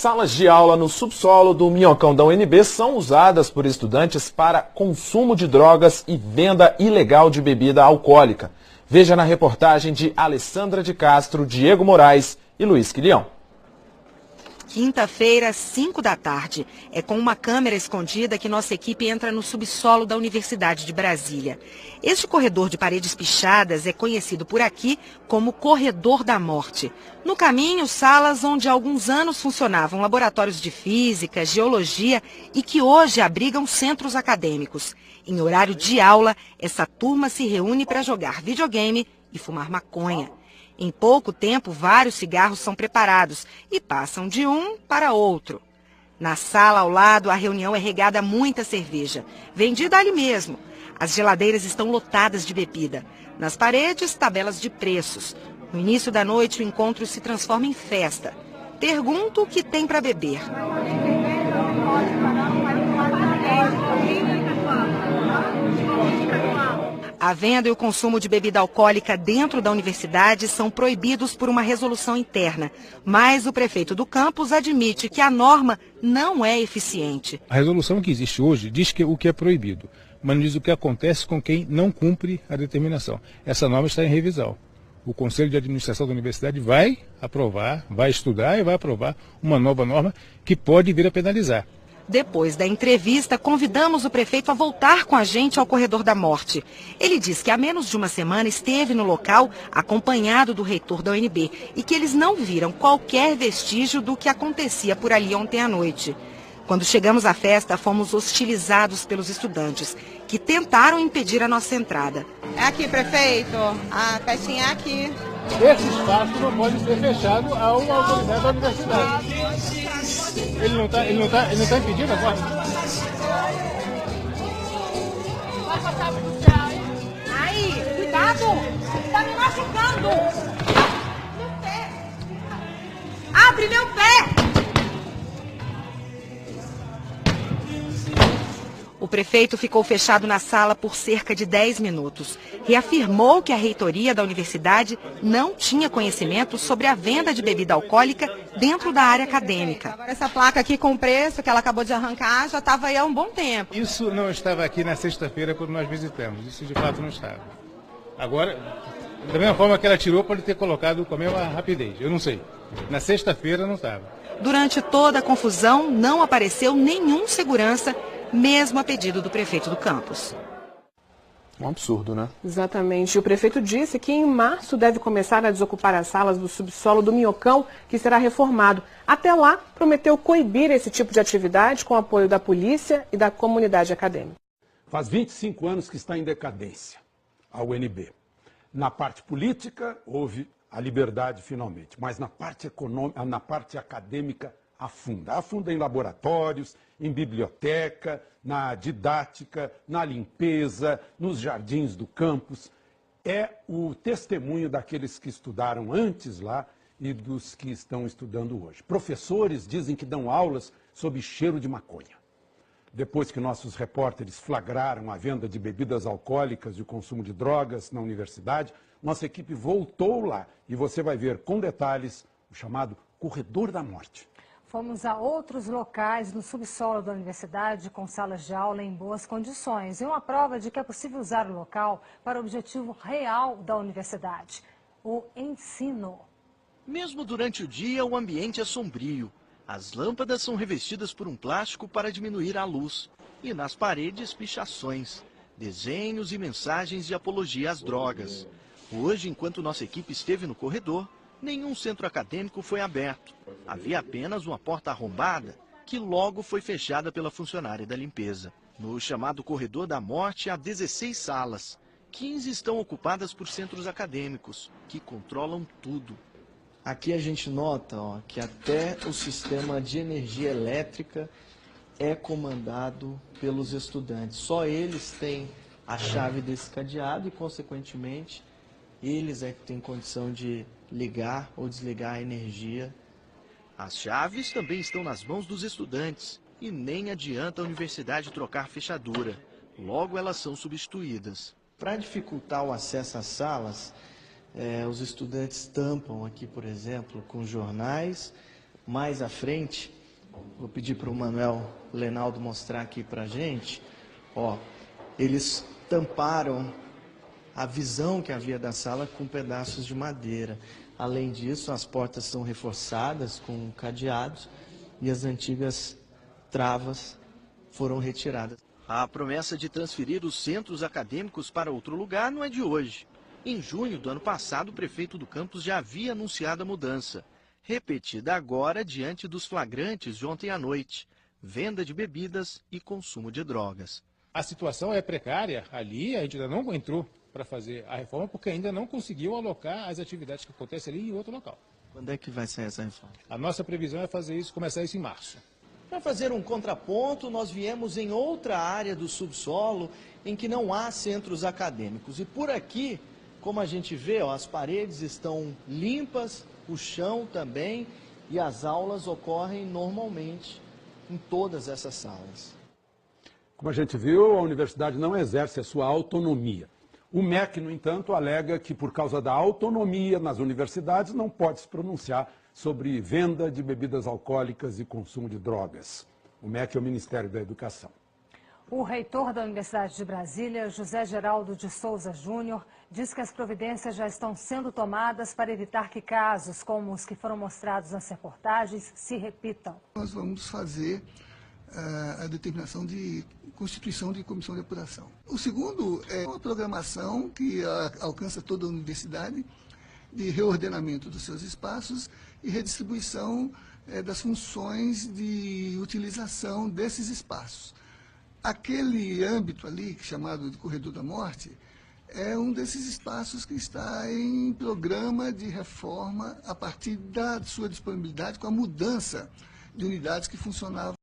salas de aula no subsolo do Minhocão da UNB são usadas por estudantes para consumo de drogas e venda ilegal de bebida alcoólica. Veja na reportagem de Alessandra de Castro, Diego Moraes e Luiz Quilião. Quinta-feira, 5 da tarde. É com uma câmera escondida que nossa equipe entra no subsolo da Universidade de Brasília. Este corredor de paredes pichadas é conhecido por aqui como Corredor da Morte. No caminho, salas onde há alguns anos funcionavam laboratórios de física, geologia e que hoje abrigam centros acadêmicos. Em horário de aula, essa turma se reúne para jogar videogame e fumar maconha. Em pouco tempo, vários cigarros são preparados e passam de um para outro. Na sala ao lado, a reunião é regada a muita cerveja, vendida ali mesmo. As geladeiras estão lotadas de bebida. Nas paredes, tabelas de preços. No início da noite, o encontro se transforma em festa. Pergunto o que tem para beber. A venda e o consumo de bebida alcoólica dentro da universidade são proibidos por uma resolução interna, mas o prefeito do campus admite que a norma não é eficiente. A resolução que existe hoje diz que o que é proibido, mas não diz o que acontece com quem não cumpre a determinação. Essa norma está em revisão. O Conselho de Administração da Universidade vai aprovar, vai estudar e vai aprovar uma nova norma que pode vir a penalizar. Depois da entrevista, convidamos o prefeito a voltar com a gente ao Corredor da Morte. Ele diz que há menos de uma semana esteve no local acompanhado do reitor da UNB e que eles não viram qualquer vestígio do que acontecia por ali ontem à noite. Quando chegamos à festa, fomos hostilizados pelos estudantes, que tentaram impedir a nossa entrada. É aqui, prefeito. A festinha é aqui. Esse espaço não pode ser fechado a uma autoridade da universidade. Ele não está impedindo agora? Aí, cuidado! Tá me machucando! Meu pé! Abre meu pé! O prefeito ficou fechado na sala por cerca de 10 minutos. Reafirmou que a reitoria da universidade não tinha conhecimento sobre a venda de bebida alcoólica dentro da área acadêmica. Agora essa placa aqui com preço que ela acabou de arrancar já estava aí há um bom tempo. Isso não estava aqui na sexta-feira quando nós visitamos. Isso de fato não estava. Agora, da mesma forma que ela tirou, pode ter colocado com a mesma rapidez. Eu não sei. Na sexta-feira não estava. Durante toda a confusão, não apareceu nenhum segurança, mesmo a pedido do prefeito do campus. Um absurdo, né? Exatamente. E o prefeito disse que em março deve começar a desocupar as salas do subsolo do Minhocão, que será reformado. Até lá, prometeu coibir esse tipo de atividade com o apoio da polícia e da comunidade acadêmica. Faz 25 anos que está em decadência a UNB. Na parte política, houve a liberdade finalmente, mas na parte econômica, na parte acadêmica, afunda. Afunda em laboratórios, em biblioteca, na didática, na limpeza, nos jardins do campus. É o testemunho daqueles que estudaram antes lá e dos que estão estudando hoje. Professores dizem que dão aulas sob cheiro de maconha. Depois que nossos repórteres flagraram a venda de bebidas alcoólicas e o consumo de drogas na universidade, nossa equipe voltou lá e você vai ver com detalhes o chamado Corredor da Morte. Fomos a outros locais no subsolo da universidade com salas de aula em boas condições e uma prova de que é possível usar o local para o objetivo real da universidade, o ensino. Mesmo durante o dia, o ambiente é sombrio. As lâmpadas são revestidas por um plástico para diminuir a luz. E nas paredes, pichações, desenhos e mensagens de apologia às drogas. Hoje, enquanto nossa equipe esteve no corredor, nenhum centro acadêmico foi aberto. Havia apenas uma porta arrombada que logo foi fechada pela funcionária da limpeza. No chamado Corredor da Morte, há 16 salas. 15 estão ocupadas por centros acadêmicos, que controlam tudo. Aqui a gente nota que até o sistema de energia elétrica é comandado pelos estudantes. Só eles têm a chave desse cadeado e, consequentemente, eles é que têm condição de ligar ou desligar a energia. As chaves também estão nas mãos dos estudantes e nem adianta a universidade trocar fechadura. Logo elas são substituídas. Para dificultar o acesso às salas, os estudantes tampam aqui, por exemplo, com jornais mais à frente, vou pedir para o Manuel Lenaldo mostrar aqui para a gente, ó, eles tamparam a visão que havia da sala com pedaços de madeira. Além disso, as portas são reforçadas com cadeados e as antigas travas foram retiradas. A promessa de transferir os centros acadêmicos para outro lugar não é de hoje. Em junho do ano passado, o prefeito do campus já havia anunciado a mudança, repetida agora diante dos flagrantes de ontem à noite, venda de bebidas e consumo de drogas. A situação é precária ali, a gente ainda não entrou para fazer a reforma porque ainda não conseguiu alocar as atividades que acontecem ali em outro local. Quando é que vai sair essa reforma? A nossa previsão é fazer isso, começar isso em março. Para fazer um contraponto, nós viemos em outra área do subsolo em que não há centros acadêmicos. E por aqui, como a gente vê, ó, as paredes estão limpas, o chão também, e as aulas ocorrem normalmente em todas essas salas. Como a gente viu, a universidade não exerce a sua autonomia. O MEC, no entanto, alega que por causa da autonomia nas universidades não pode se pronunciar sobre venda de bebidas alcoólicas e consumo de drogas. O MEC é o Ministério da Educação. O reitor da Universidade de Brasília, José Geraldo de Souza Júnior, diz que as providências já estão sendo tomadas para evitar que casos como os que foram mostrados nas reportagens se repitam. Nós vamos fazer a determinação de constituição de comissão de apuração. O segundo é uma programação que alcança toda a universidade de reordenamento dos seus espaços e redistribuição das funções de utilização desses espaços. Aquele âmbito ali, chamado de Corredor da Morte, é um desses espaços que está em programa de reforma a partir da sua disponibilidade com a mudança de unidades que funcionavam